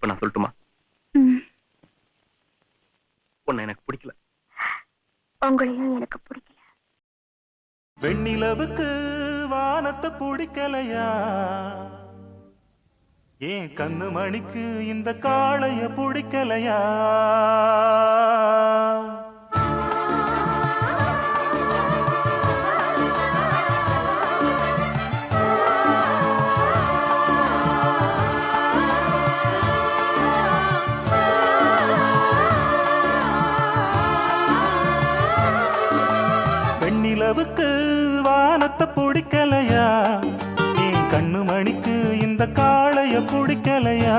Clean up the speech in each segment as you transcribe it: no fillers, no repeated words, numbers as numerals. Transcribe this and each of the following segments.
இப்ப நான் சொல்லட்டுமா? உன்னை எனக்கு பிடிக்கல. உங்களையும் எனக்கு பிடிக்கல. வெண்ணிலவுக்கு வானத்தை பிடிக்கலையா? ஏன் கண்ணு மணிக்கு இந்த காளைய பிடிக்கலையா? வெண்ணிலவுக்கு வானத்தை பிடிக்கலையா? ஏன் கண்ணு மணிக்கு இந்த காளைய பிடிக்கலையா?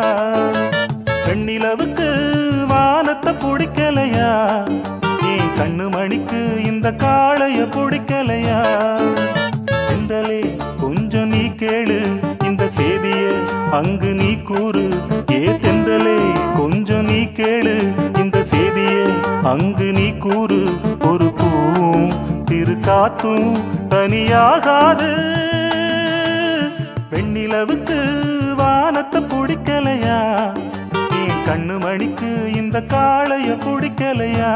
வெண்ணிலவுக்கு வானத்தை பிடிக்கலையா? ஏன் கண்ணு மணிக்கு இந்த காளைய பிடிக்கலையா? என்றலே கொஞ்சம் நீ கேளு இந்த செய்திய அங்கு நீ கூறு. ஏ தென்றலே கொஞ்சம் நீ கேளு இந்த செய்திய அங்கு நீ கூறு. ஒரு பூவும் சிறு காத்தும் தனியாகாது. வெண்ணிலவுக்கு வானத்தை பிடிக்கலையா? ஏன் கண்ணு மணிக்கு இந்த காளைய பிடிக்கலையா?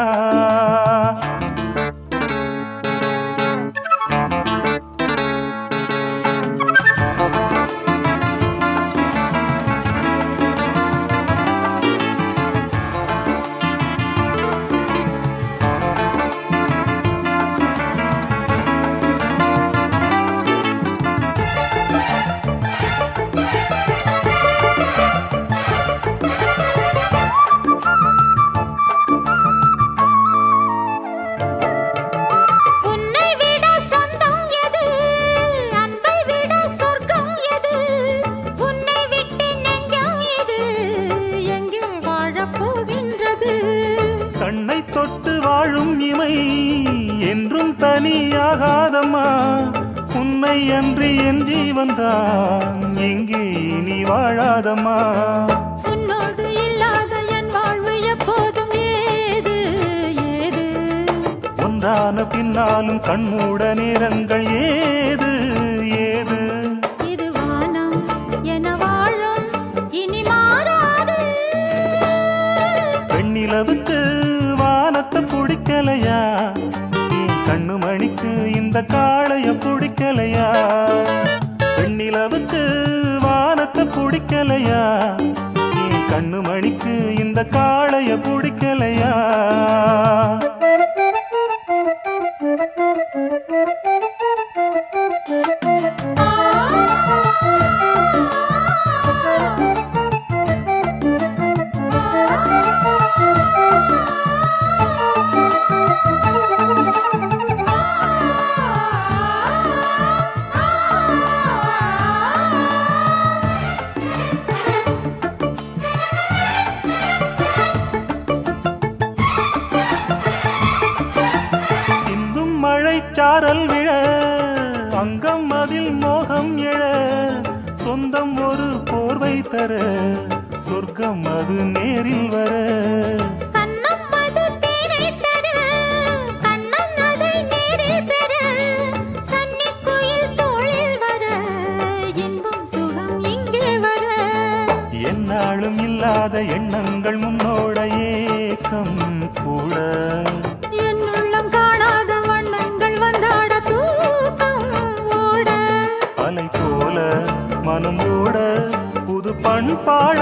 கண்ணை தொட்டு வாழும் இமை என்றும் தனியாகாதம்மா. உன்னை அன்றி என் ஜீவன்தான் எங்கே இனி வாழாதம்மா. உன்னோடு இல்லாத என் வாழ்வு எப்போதும் ஏது ஏது. ஒன்றான பின்னாலும் கண்மூட நேரங்கள் ஏது ஏது. இது வானம் என வாழும் இனி மாறாது. வெண்ணிலவுக்கு வானத்தை பிடிக்கலையா? கண்ணு மணிக்கு இந்த காளைய பிடிக்கலையா? வெண்ணிலவுக்கு வானத்தை பிடிக்கலையா? கண்ணு மணிக்கு இந்த காளைய பிடிக்கலையா? சாரல் விழ அங்கம் அதில் மோகம் எழ. சொந்தம் ஒரு போர்வை தர சொர்க்கம் அது நேரில் வர. கண்ணம் அது தேனை தர கண்ணன் அதை நேரில் பெற. கன்னிக் குயில் தோளில் வர இன்பம் சுகம் இங்கே வர. என்னாலும் இல்லாத எண்ணங்கள் முன்னோட ஏக்கம் கூட. என் உள்ளம் காணாத வண்ணங்கள் வந்தாட தூக்கம் ஓட. அலை போல மனம் ஓட புது பண்பாட.